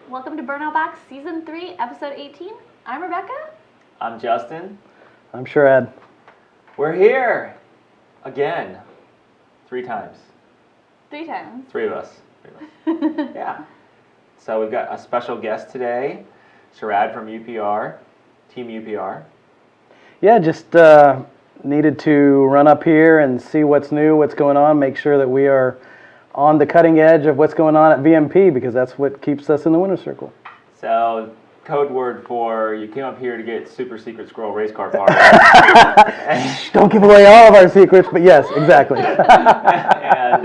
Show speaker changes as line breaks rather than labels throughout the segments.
Welcome to Burnout Box Season 3, Episode 18. I'm Rebecca.
I'm Justin.
I'm Sharad.
We're here again. 3 times.
3 times.
3 of us. Yeah. So we've got a special guest today, Sharad from UPR, Team UPR.
Yeah, just needed to run up here and see what's new, what's going on, make sure that we are on the cutting edge of what's going on at VMP, because that's what keeps us in the winner's circle.
So, code word for you came up here to get super secret squirrel race car parts.
Don't give away all of our secrets, but yes, exactly.
And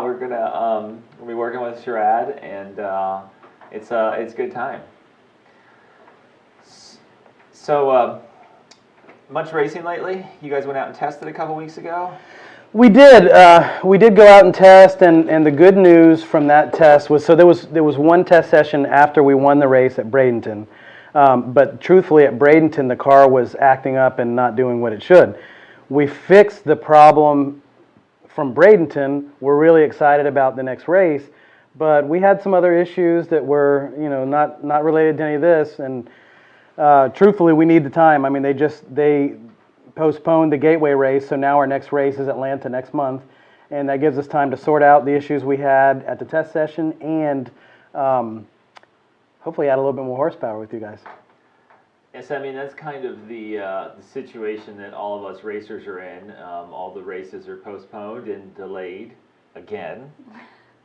we're gonna we'll be working with Sharad, and it's a good time. So, much racing lately? You guys went out and tested a couple weeks ago?
We did. We did go out and test, and the good news from that test was, so there was one test session after we won the race at Bradenton. But truthfully, at Bradenton, the car was acting up and not doing what it should. We fixed the problem from Bradenton. We're really excited about the next race, but we had some other issues that were, not related to any of this. And truthfully, we need the time. I mean, they postponed the Gateway race, so now our next race is Atlanta next month, and that gives us time to sort out the issues we had at the test session and hopefully add a little bit more horsepower with you guys.
Yes, I mean, that's kind of the situation that all of us racers are in. All the races are postponed and delayed again,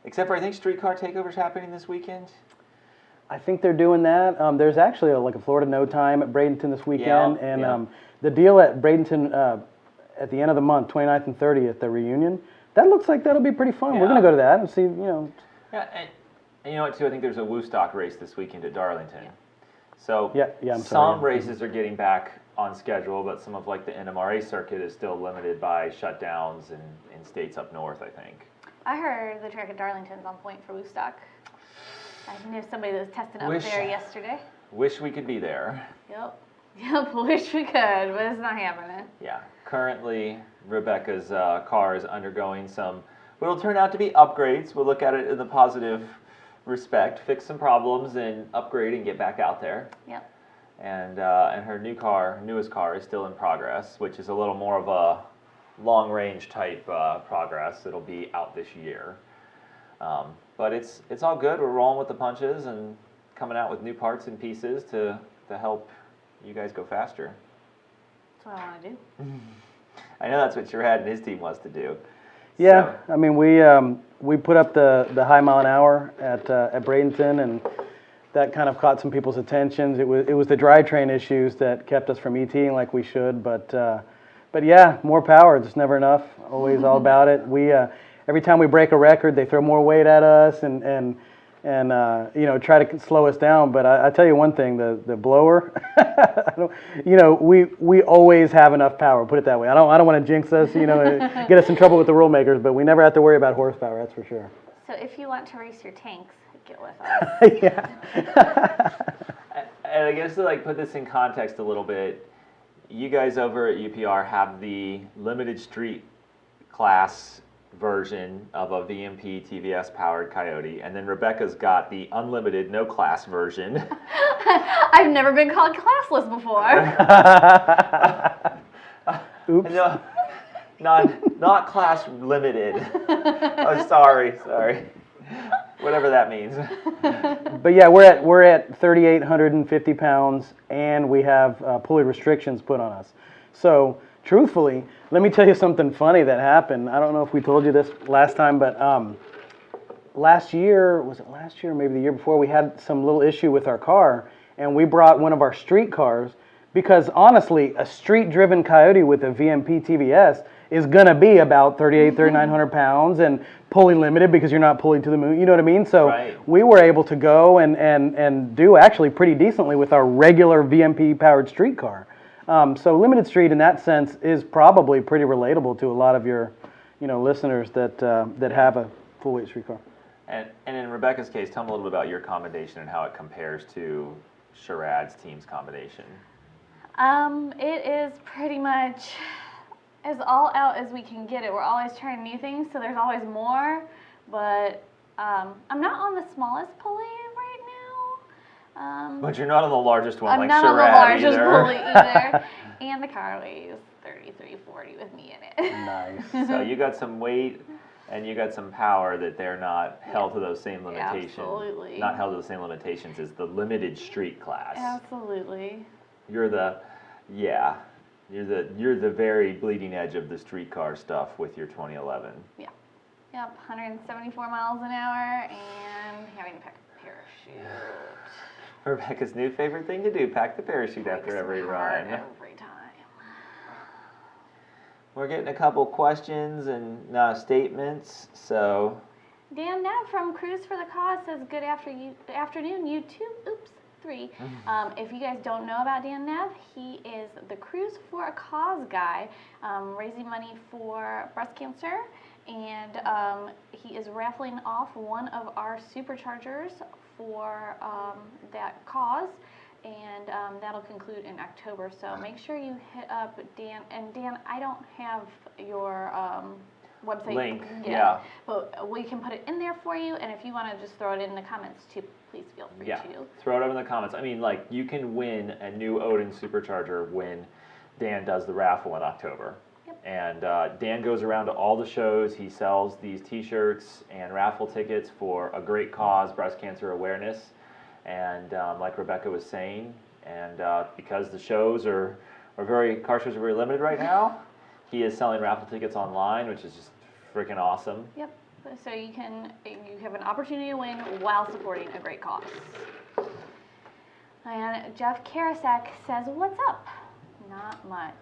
except for I think Streetcar Takeover's happening this weekend.
I think they're doing that. There's actually a Florida No Time at Bradenton this weekend, the deal at Bradenton at the end of the month, 29th and 30th, the reunion, that looks like that'll be pretty fun. Yeah. We're going to go to that and see,
Yeah, and you know what, too? I think there's a Woodstock race this weekend at Darlington. So some races are getting back on schedule, but some of the NMRA circuit is still limited by shutdowns in states up north, I think.
I heard the track at Darlington's on point for Woodstock. I knew somebody that was testing up there yesterday.
Wish we could be there.
Yep, wish we could, but it's not happening.
Yeah, currently Rebecca's car is undergoing some, what will turn out to be upgrades. We'll look at it in the positive respect, fix some problems and upgrade and get back out there.
Yep.
And her newest car is still in progress, which is a little more of a long-range type progress. It'll be out this year. But it's all good. We're rolling with the punches and coming out with new parts and pieces to help you guys go faster.
That's what I want to do.
I know that's what Sharad and his team wants to do.
Yeah, so. I mean, we put up the high mile an hour at Bradenton, and that kind of caught some people's attentions. It was the drivetrain issues that kept us from ETing like we should, but yeah, more power. It's never enough. Always all about it. We every time we break a record, they throw more weight at us and try to slow us down. But I tell you one thing, the blower, we always have enough power. Put it that way. I don't want to jinx us, get us in trouble with the rule makers. But we never have to worry about horsepower. That's for sure.
So if you want to race your tanks, get with us.
Yeah.
And I guess to put this in context a little bit, you guys over at UPR have the limited street class version of a VMP TVS powered Coyote, and then Rebecca's got the unlimited no class version.
I've never been called classless before.
Oops.
No, not class limited. Oh, sorry. Whatever that means.
But yeah, we're at 3,850 pounds, and we have pulley restrictions put on us. So truthfully, let me tell you something funny that happened. I don't know if we told you this last time, but last year, was it last year or maybe the year before, we had some little issue with our car, and we brought one of our street cars, because honestly, a street-driven Coyote with a VMP TVS is going to be about 3,900 pounds and pulley limited because you're not pulling to the moon, you know what I mean? So we were able to go and do actually pretty decently with our regular VMP-powered street car. So limited street in that sense is probably pretty relatable to a lot of your, listeners that have a full weight street car.
And in Rebecca's case, tell me a little bit about your combination and how it compares to Sharad's team's combination.
It is pretty much as all out as we can get it. We're always trying new things, so there's always more, but I'm not on the smallest pulley right now.
But you're not on the largest one,
I'm
like
not on the
Sherrod
largest
either.
pulley either. And the car weighs 3340 with me in it.
Nice.
So you got some weight and you got some power that they're not held to those same limitations.
Absolutely.
Not held to the same limitations as the limited street class.
Absolutely.
You're the very bleeding edge of the street car stuff with your 2011.
Yeah. Yep, 174 miles an hour and having to pack a parachute.
Rebecca's new favorite thing to do, pack the parachute after every run.
Every time.
We're getting a couple questions and statements, so.
Dan Nev from Cruise for the Cause says, good afternoon, YouTube. Oops, 3. If you guys don't know about Dan Nev, he is the Cruise for a Cause guy, raising money for breast cancer. And he is raffling off one of our superchargers for that cause, and that'll conclude in October. So make sure you hit up Dan. And Dan, I don't have your website
link
yet,
yeah,
but we can put it in there for you. And if you want to just throw it in the comments too, please feel free
yeah,
to.
throw it up in the comments. I mean, like, you can win a new Odin supercharger when Dan does the raffle in October. And Dan goes around to all the shows. He sells these t-shirts and raffle tickets for a great cause, breast cancer awareness. And like Rebecca was saying, and because the shows car shows are very limited right now, he is selling raffle tickets online, which is just freaking awesome.
Yep. So you have an opportunity to win while supporting a great cause. And Jeff Karasek says, what's up? Not much.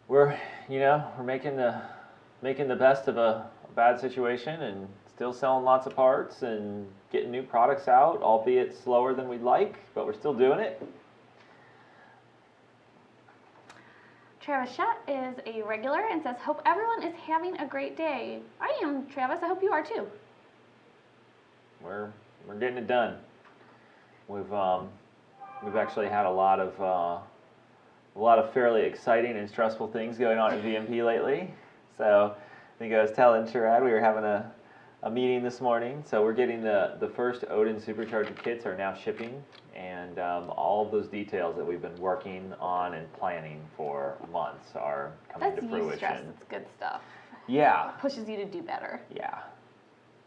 We're making the best of a bad situation and still selling lots of parts and getting new products out, albeit slower than we'd like, but we're still doing it.
Travis Shutt is a regular and says, hope everyone is having a great day. I am, Travis. I hope you are too.
We're getting it done. We've actually had a lot of fairly exciting and stressful things going on at VMP lately. So I think I was telling Sherrod we were having a meeting this morning. So we're getting the first Odin supercharger kits are now shipping, and all of those details that we've been working on and planning for months are coming to fruition.
That's stress. It's good stuff.
Yeah.
It pushes you to do better.
Yeah.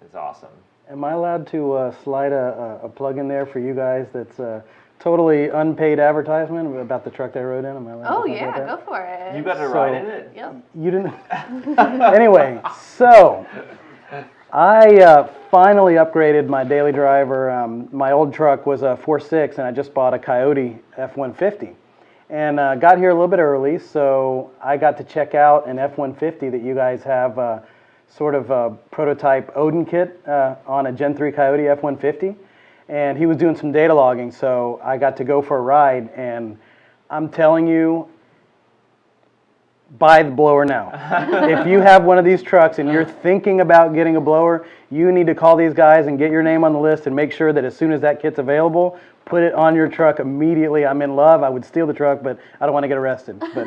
It's awesome.
Am I allowed to slide a plug in there for you guys that's totally unpaid advertisement about the truck that I rode in? Am I allowed to talk about that?
Go for it.
You got to ride in it?
Yep.
You didn't. Anyway, so I finally upgraded my daily driver. My old truck was a 4.6, and I just bought a Coyote F-150. And got here a little bit early, so I got to check out an F-150 that you guys have sort of a prototype Odin kit on a Gen 3 Coyote F-150. And he was doing some data logging, so I got to go for a ride, and I'm telling you, buy the blower now. If you have one of these trucks and you're thinking about getting a blower, you need to call these guys and get your name on the list and make sure that as soon as that kit's available, put it on your truck immediately. I'm in love. I would steal the truck, but I don't want to get arrested. But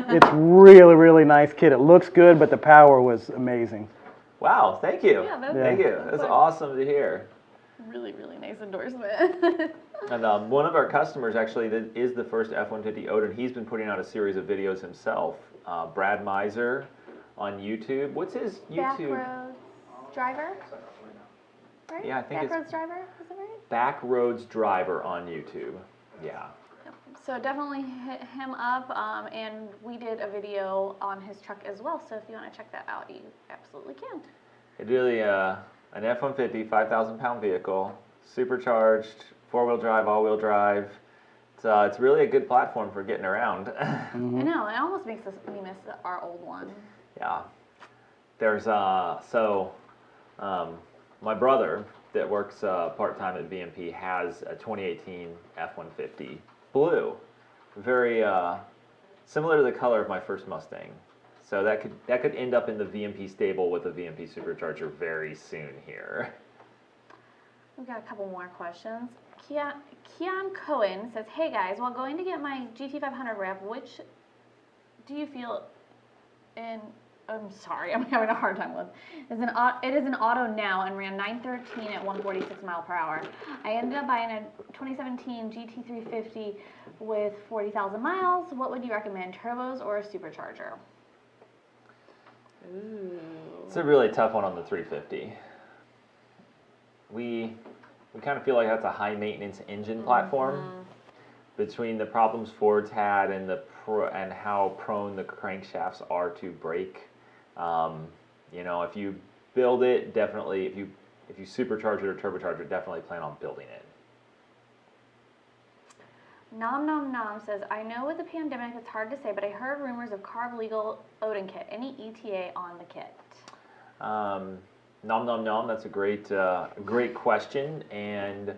it's really, really nice kit. It looks good, but the power was amazing.
Wow, thank you.
Yeah,
thank you. That's awesome to hear.
Really, really nice endorsement.
And one of our customers actually that is the first F-150 Odin, he's been putting out a series of videos himself. Brad Miser on YouTube. What's his YouTube?
Backroads Driver? Right?
Yeah, I think
Backroads
it's
Driver, is it right?
Backroads Driver on YouTube. Yeah.
Yep. So definitely hit him up, and we did a video on his truck as well, so if you want to check that out, you absolutely can.
It really, an F-150, 5,000-pound vehicle, supercharged, four-wheel drive, all-wheel drive. It's really a good platform for getting around.
I know, it almost makes me miss our old one.
Yeah. There's, my brother that works part-time at VMP has a 2018 F-150 blue. Very similar to the color of my first Mustang. So that could end up in the VMP stable with a VMP supercharger very soon here.
We've got a couple more questions. Keon Cohen says, hey guys, while going to get my GT500 rev, which do you feel in I'm sorry, I'm having a hard time with. It is an auto now and ran 913 at 146 mile per hour. I ended up buying a 2017 GT350 with 40,000 miles. What would you recommend, turbos or a supercharger? Ooh.
It's a really tough one on the 350. We kind of feel like that's a high maintenance engine platform. Between the problems Ford's had and and how prone the crankshafts are to break. You know, if you build it, definitely, if you supercharge it or turbocharge it, definitely plan on building it.
Nom Nom Nom says, I know with the pandemic it's hard to say, but I heard rumors of carb legal Odin kit. Any ETA on the kit?
Nom Nom Nom, that's a great question, and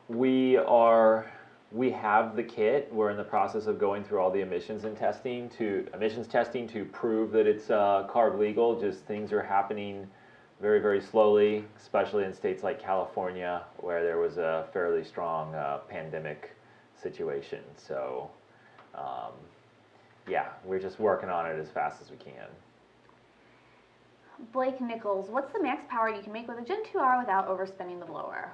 we have the kit. We're in the process of going through all the emissions testing to prove that it's carb legal. Just things are happening very, very slowly, especially in states like California, where there was a fairly strong pandemic situation. So, yeah, we're just working on it as fast as we can.
Blake Nichols, what's the max power you can make with a Gen 2R without overspinning the blower?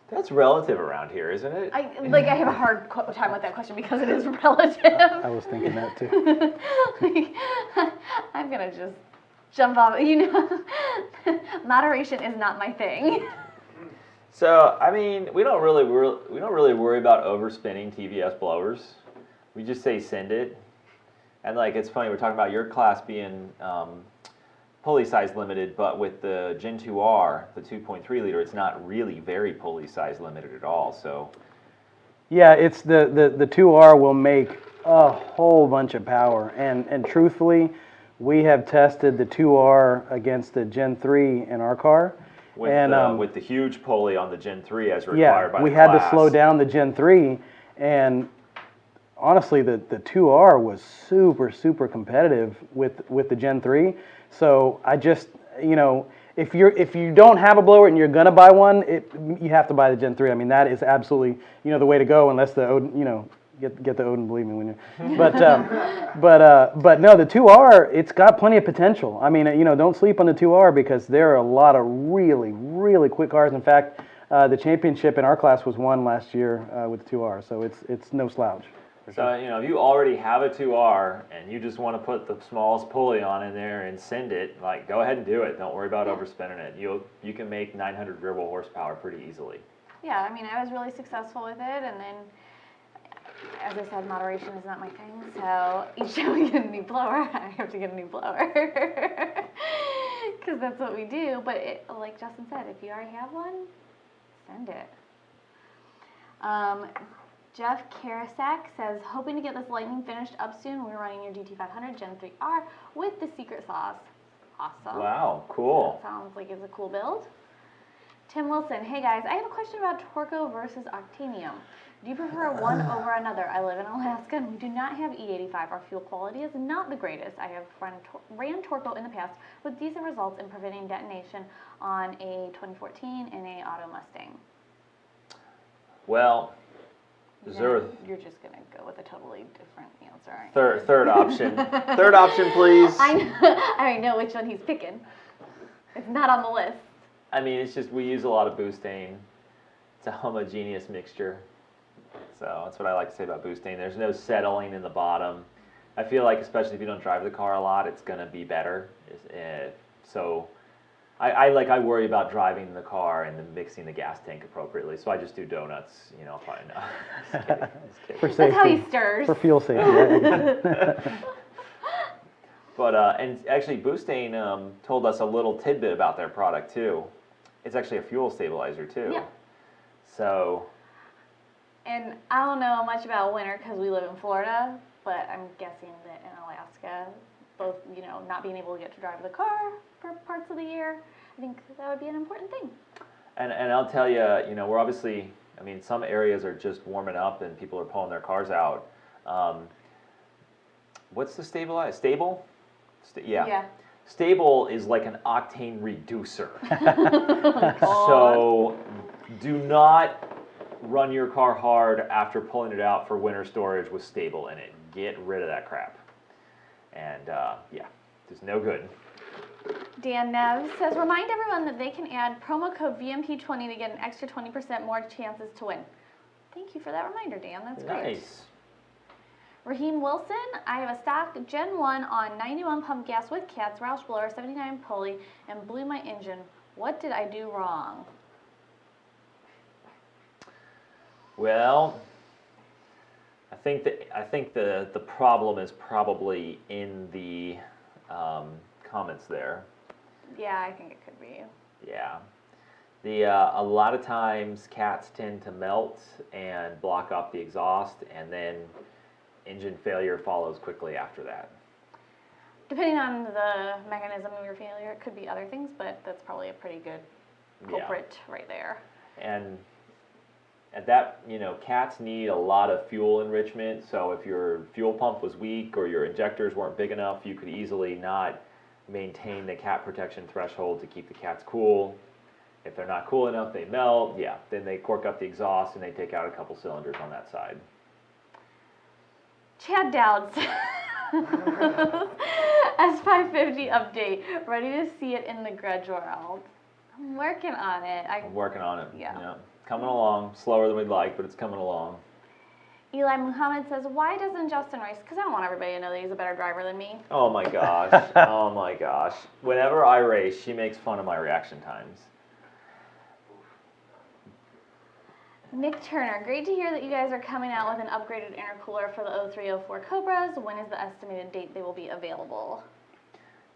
That's relative around here, isn't it?
I have a hard time with that question because it is relative.
I was thinking that too.
I'm gonna just jump off. You know, moderation is not my thing.
So I mean, we don't really worry about overspinning TVS blowers. We just say send it, and like it's funny we're talking about your class being pulley size limited, but with the Gen 2R, the 2.3 liter, it's not really very pulley size limited at all. So
yeah, it's the 2R will make a whole bunch of power, and truthfully, we have tested the 2R against the Gen 3 in our car.
With the huge pulley on the Gen 3 as required by the class.
We had to slow down the Gen 3, and honestly, the 2R was super competitive with the Gen 3. So I just, you know, if you don't have a blower and you're gonna buy one, you have to buy the Gen 3. I mean, that is absolutely, you know, the way to go, unless the Odin, you know, get the Odin, believe me when you. But no, the 2R, it's got plenty of potential. I mean, you know, don't sleep on the 2R because there are a lot of really quick cars. In fact, the championship in our class was won last year with the 2R, so it's no slouch.
So, you know, if you already have a 2R and you just want to put the smallest pulley on in there and send it, like, go ahead and do it. Don't worry about overspinning it. You can make 900 rear-wheel horsepower pretty easily.
Yeah, I mean, I was really successful with it, and then, as I said, moderation is not my thing, so each time we get a new blower, I have to get a new blower. Because that's what we do, but like Justin said, if you already have one, send it. Jeff Karasak says, hoping to get this Lightning finished up soon. We're running your GT500 Gen 3R with the secret sauce. Awesome.
Wow, cool.
That sounds like it's a cool build. Tim Wilson, hey guys, I have a question about Torco versus Octanium. Do you prefer one over another? I live in Alaska and we do not have E85. Our fuel quality is not the greatest. I have ran Torco in the past with decent results in preventing detonation on a 2014 and a Auto Mustang.
Well,
you're just gonna go with a totally different answer, aren't you?
Third option. Third option, please.
I already know which one he's picking. It's not on the list.
I mean, it's just we use a lot of butane. It's a homogeneous mixture. So that's what I like to say about butane. There's no settling in the bottom. I feel like, especially if you don't drive the car a lot, it's gonna be better. So I worry about driving the car and then mixing the gas tank appropriately. So I just do donuts, you know, fine. Just kidding.
For safety.
That's how he stirs.
For fuel safety.
But and actually, butane told us a little tidbit about their product too. It's actually a fuel stabilizer too.
Yeah.
So.
And I don't know much about winter because we live in Florida, but I'm guessing that in Alaska, both, you know, not being able to get to drive the car for parts of the year, I think that would be an important thing. And
I'll tell you, you know, we're obviously, I mean, some areas are just warming up and people are pulling their cars out. What's the stabilizer? Stable? Yeah. Stable is like an octane reducer.
Oh,
so do not run your car hard after pulling it out for winter storage with Stable in it. get rid of that crap. And yeah, it's no good.
Dan Nev says, remind everyone that they can add promo code VMP20 to get an extra 20% more chances to win. Thank you for that reminder, Dan. That's great.
Nice.
Raheem Wilson, I have a stock Gen 1 on 91 pump gas with cats, Roush blower, 79 pulley, and blew my engine. What did I do wrong?
Well, I think the problem is probably in the comments there.
Yeah, I think it could be.
Yeah. A lot of times cats tend to melt and block up the exhaust, and then engine failure follows quickly after that.
Depending on the mechanism of your failure, it could be other things, but that's probably a pretty good culprit right there.
And at that, cats need a lot of fuel enrichment, so if your fuel pump was weak or your injectors weren't big enough, you could easily not maintain the cat protection threshold to keep the cats cool. If they're not cool enough, they melt. Yeah, then they cork up the exhaust and they take out a couple cylinders on that side.
Chad Dowds. S550 update. Ready to see it in the grudge world. I'm working on it.
I'm working on it.
Yeah.
Coming along. Slower than we'd like, but it's coming along.
Eli Muhammad says, why doesn't Justin race? Because I don't want everybody to know that he's a better driver than me.
Oh my gosh. Oh my gosh. Whenever I race, she makes fun of my reaction times.
Nick Turner, great to hear that you guys are coming out with an upgraded intercooler for the 0304 Cobras. When is the estimated date they will be available?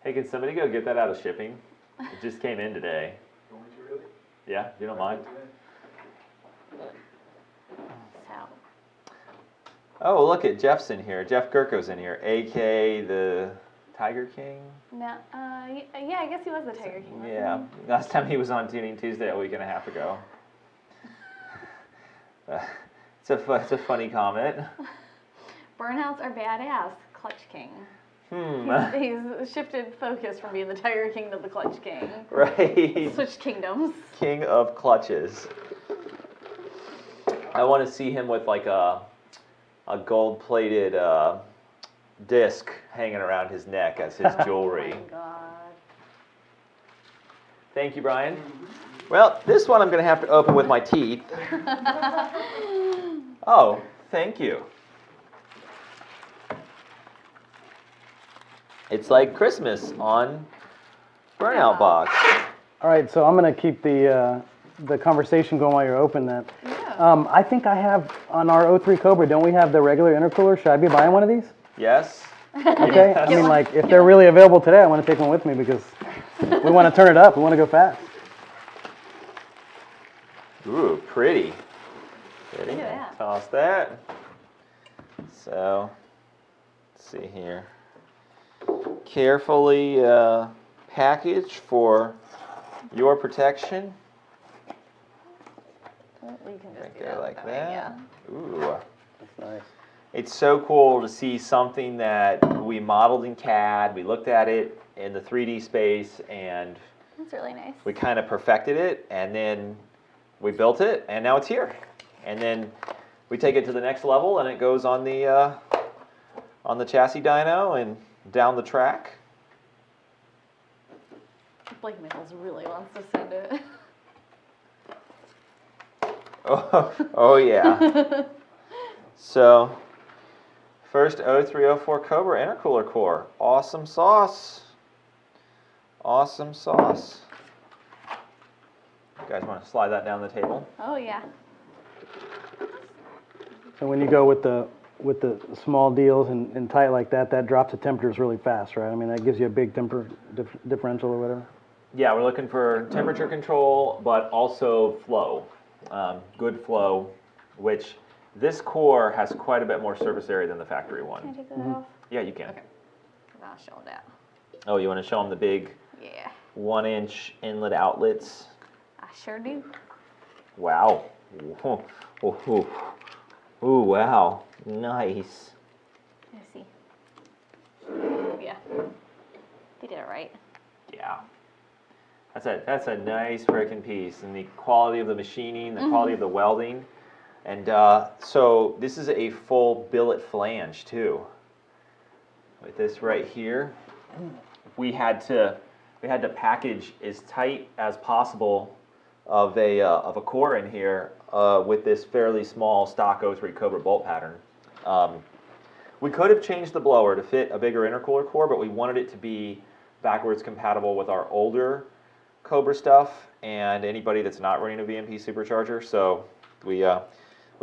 Hey, can somebody go get that out of shipping? It just came in today.
You want me to really?
Yeah, if you don't mind.
So.
Oh, look at Jeff's in here. Jeff Gurko's in here, a.k.a. the Tiger King.
No, yeah, I guess he was the Tiger King. Wasn't
Yeah, last time he was on Tuning Tuesday a week and a half ago. It's a funny comment.
Burnouts are badass. Clutch King. He's shifted focus from being the Tiger King to the Clutch King.
Right.
Switched kingdoms.
King of clutches. I want to see him with like a gold-plated disc hanging around his neck as his jewelry.
Oh my God.
Thank you, Brian. Well, this one I'm going to have to open with my teeth. Oh, thank you. It's like Christmas on Burnout Box.
All right, so I'm going to keep the conversation going while you're open that.
Yeah.
I think I have, on our 03 Cobra, don't we have the regular intercooler? Should I be buying one of these?
Yes.
Okay, I mean, like, if they're really available today, I want to take one with me because we want to turn it up. We want to go fast.
Ooh, pretty. Pretty.
Look at that.
Toss that. So, let's see here. Carefully packaged for your protection.
Well, you can just
Right
do
there
that
like
that way,
that.
yeah.
Ooh.
That's nice.
It's so cool to see something that we modeled in CAD. We looked at it in the 3D space and
That's really nice.
we kind of perfected it, and then we built it, and now it's here. And then we take it to the next level, and it goes on the chassis dyno and down the track.
Blake Michaels really wants to send it.
Oh yeah. So, first 0304 Cobra intercooler core. Awesome sauce. Awesome sauce. You guys want to slide that down the table?
Oh yeah.
So when you go with the small deals and tight like that, that drops the temperatures really fast, right? I mean, that gives you a big differential or whatever.
Yeah, we're looking for temperature control, but also flow. Good flow, which this core has quite a bit more surface area than the factory
Can I
one.
take that off?
Yeah, you can.
Okay. I'll show that.
Oh, you want to show them the big
Yeah.
1-inch inlet outlets?
I sure do.
Wow. Ooh, ooh, ooh. Ooh, wow. Nice.
Let's see. Yeah. They did it right.
Yeah. That's a nice frickin' piece. And the quality of the machining, the quality of the welding. And so this is a full billet flange too. With this right here, we had to package as tight as possible of a core in here with this fairly small stock 03 Cobra bolt pattern. We could have changed the blower to fit a bigger intercooler core, but we wanted it to be backwards compatible with our older Cobra stuff and anybody that's not running a VMP supercharger. So we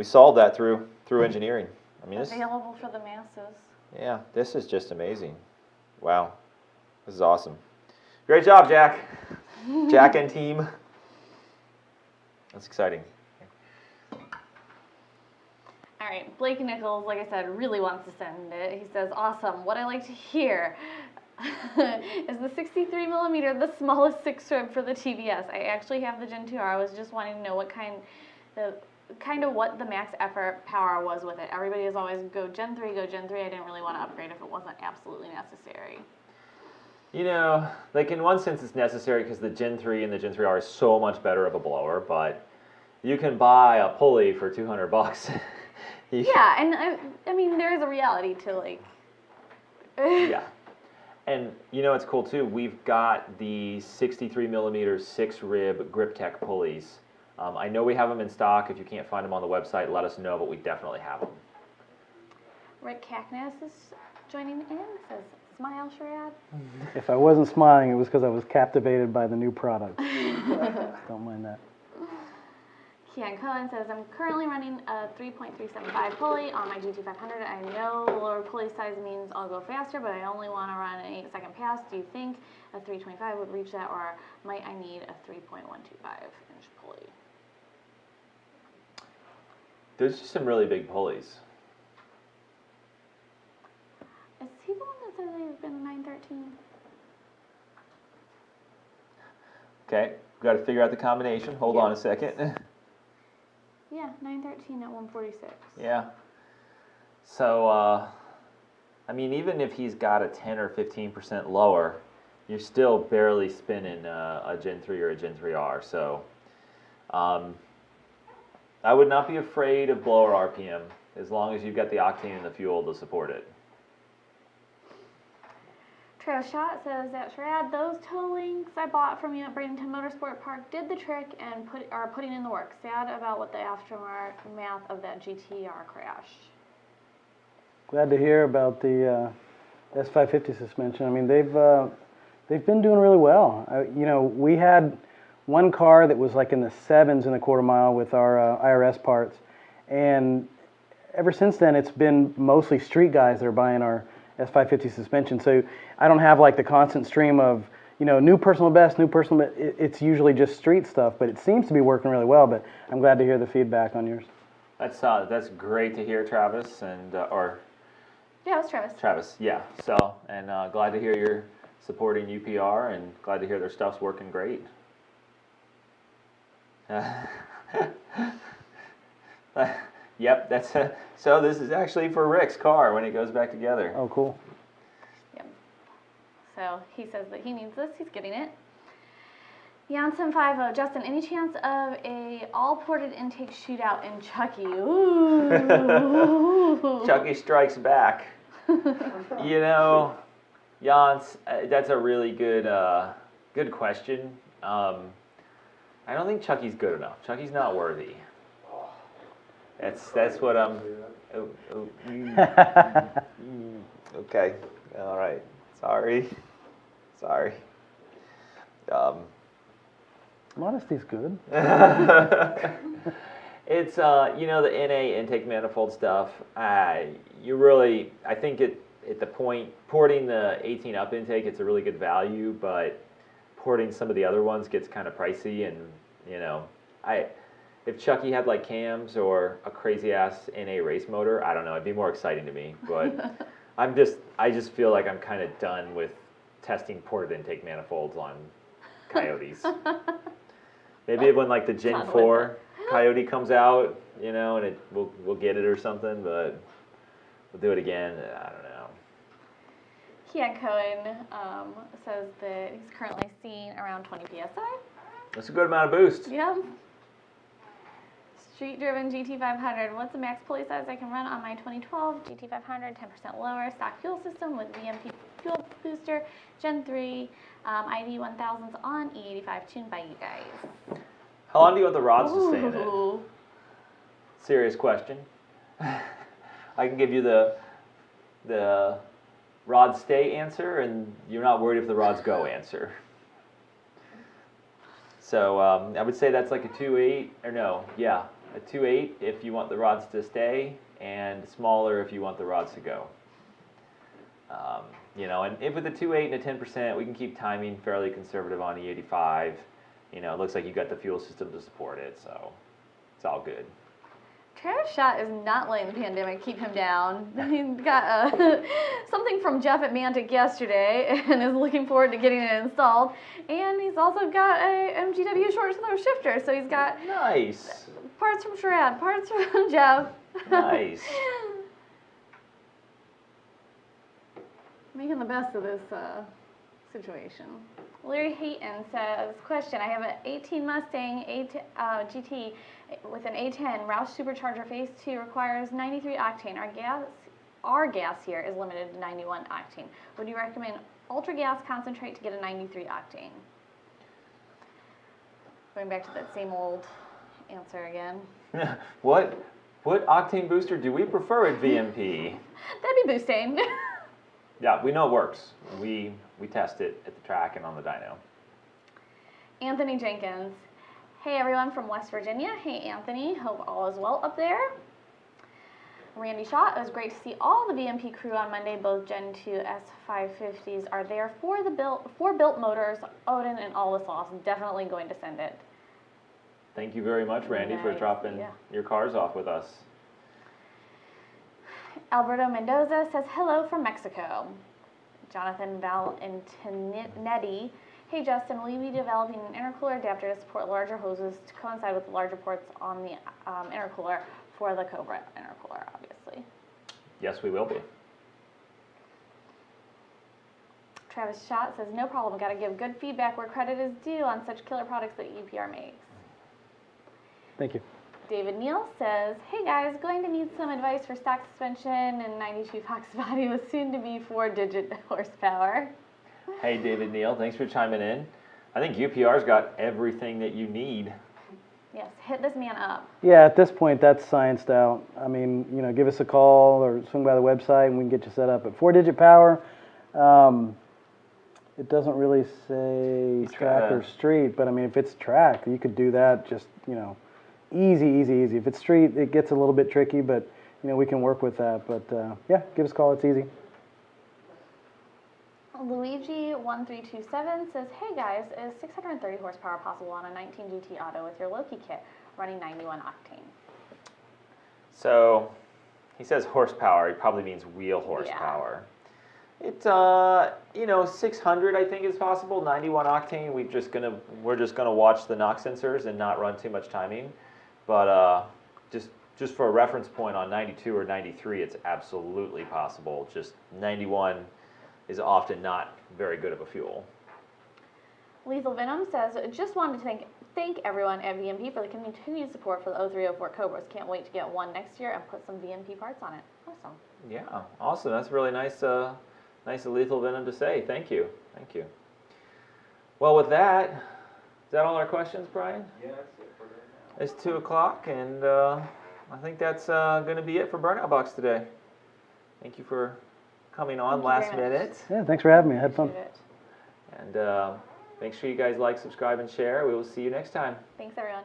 solved that through engineering. I mean,
available for the masses.
Yeah, this is just amazing. Wow, this is awesome. Great job, Jack. Jack and team. That's exciting.
All right, Blake Nichols, like I said, really wants to send it. He says, awesome. What I like to hear is the 63 millimeter, the smallest 6-rib for the TBS. I actually have the Gen 2R. I was just wanting to know what kind of what the max effort power was with it. Everybody is always go Gen 3, go Gen 3. I didn't really want to upgrade if it wasn't absolutely necessary.
You know, like in one sense it's necessary because the Gen 3 and the Gen 3R is so much better of a blower, but you can buy a pulley for $200.
Yeah, and I mean, there is a reality to like...
Yeah. And you know, it's cool too. We've got the 63 millimeter 6-rib Grip Tech pulleys. I know we have them in stock. If you can't find them on the website, let us know, but we definitely have them.
Rick Cackness is joining in. Says, smile, Sharad.
If I wasn't smiling, it was because I was captivated by the new product. Don't mind that.
Kean Cohen says, I'm currently running a 3.375 pulley on my GT500. I know lower pulley size means I'll go faster, but I only want to run an 8-second pass. Do you think a 325 would reach that, or might I need a 3.125-inch pulley?
There's just some really big pulleys.
Is he the one that says he's been 913?
Okay, we've got to figure out the combination. Hold on a second.
Yeah, 913 at 146.
Yeah. So, I mean, even if he's got a 10 or 15% lower, you're still barely spinning a Gen 3 or a Gen 3R. So, I would not be afraid of blower RPM as long as you've got the octane and the fuel to support it.
Travis Schott says that Sharad, those toe links I bought from you at Bradenton Motorsport Park did the trick and are putting in the work. Sad about what the aftermath of that GTR crash.
Glad to hear about the S550 suspension. I mean, they've been doing really well. You know, we had one car that was like in the 7s in the quarter mile with our IRS parts, and ever since then it's been mostly street guys that are buying our S550 suspension. So I don't have like the constant stream of, you know, new personal best. It's usually just street stuff, but it seems to be working really well. But I'm glad to hear the feedback on yours.
That's great to hear, Travis, and
Yeah, it was Travis.
Travis, yeah. So, and glad to hear you're supporting UPR, and glad to hear their stuff's working great. Yep, so this is actually for Rick's car when it goes back together.
Oh, cool.
Yep. So he says that he needs this. He's getting it. Janssen 50, Justin, any chance of a all-ported intake shootout in Chucky? Ooh.
Chucky strikes back. You know, Jans, that's a really good question. I don't think Chucky's good enough. Chucky's not worthy. That's what I'm. Okay. All right. Sorry.
Modesty's good.
It's you know, the NA intake manifold stuff. I think at the point porting the 18 up intake, it's a really good value, but porting some of the other ones gets kind of pricey, and you know, if Chucky had like cams or a crazy ass NA race motor, I don't know, it'd be more exciting to me. But I just feel like I'm kind of done with testing ported intake manifolds on Coyotes. Maybe when like the Gen 4 Coyote comes out, you know, and we'll get it or something, but we'll do it again. I don't know.
Kean Cohen says that he's currently seeing around 20 PSI.
That's a good amount of boost.
Yeah. Street-driven GT500. What's the max pulley size I can run on my 2012 GT500? 10% lower. Stock fuel system with VMP fuel booster. Gen 3. ID 1000s on E85 tuned by you guys.
How long do you want the rods to stay in it?
Ooh.
Serious question. I can give you the rods stay answer, and you're not worried if the rods go answer. So I would say that's like a 2.8, or no, yeah, a 2.8 if you want the rods to stay, and smaller if you want the rods to go. You know, and if with a 2.8 and a 10%, we can keep timing fairly conservative on E85. You know, it looks like you got the fuel system to support it, so it's all good.
Travis Schott is not letting the pandemic keep him down. He got something from Jeff at Mantic yesterday and is looking forward to getting it installed. And he's also got a MGW short throw shifter. So he's got
Nice.
parts from Sharad, parts from Jeff.
Nice.
Making the best of this situation. Larry Hayton says, question, I have an 18 Mustang GT with an A10. Roush supercharger phase 2 requires 93 octane. Our gas here is limited to 91 octane. Would you recommend ultra gas concentrate to get a 93 octane? Going back to that same old answer again.
What octane booster do we prefer at VMP?
That'd be boostane.
Yeah, we know it works. We test it at the track and on the dyno.
Anthony Jenkins. Hey everyone from West Virginia. Hey Anthony, hope all is well up there. Randy Shaw, it was great to see all the VMP crew on Monday. Both Gen 2 S550s are there for the built motors, Odin and all the sauce. Definitely going to send it.
Thank you very much, Randy, for dropping your cars off with us. Alberto
Mendoza says hello from Mexico. Jonathan Valentinelli. Hey Justin, will you be developing an intercooler adapter to support larger hoses to coincide with the larger ports on the intercooler for the Cobra intercooler, obviously?
Yes, we will be.
Travis Schott says, no problem, got to give good feedback where credit is due on such killer products that UPR makes.
Thank you.
David Neal says, hey guys, going to need some advice for stock suspension and 92 Fox body with soon to be 4-digit horsepower.
Hey David Neal, thanks for chiming in. I think UPR's got everything that you need.
Yes, hit this man up.
Yeah, at this point, that's scienced out. I mean, you know, give us a call or swing by the website and we can get you set up. At 4-digit power, it doesn't really say track or street, but I mean, if it's track, you could do that just, you know, easy. If it's street, it gets a little bit tricky, but, you know, we can work with that. But, yeah, give us a call. It's easy.
Luigi1327 says, hey guys, is 630 horsepower possible on a 19 GT Auto with your Loki kit running 91 octane?
So he says horsepower. He probably means wheel horsepower. Yeah. It's you know, 600 I think is possible. 91 octane. We're just gonna watch the knock sensors and not run too much timing. But just for a reference point on 92 or 93, it's absolutely possible. Just 91 is often not very good of a fuel.
Lethal Venom says, just wanted to thank everyone at VMP for the continued support for the 0304 Cobras. Can't wait to get one next year and put some VMP parts on it. Awesome.
Yeah, awesome. That's really nice of Lethal Venom to say. Thank you. Well, with that, is that all our questions, Brian?
Yeah, that's it for right now.
It's 2 o'clock, and I think that's going to be it for Burnout Box today. Thank you for coming on last minute.
Yeah, thanks for having me. I had fun.
And make sure you guys like, subscribe, and share. We will see you next time.
Thanks, everyone.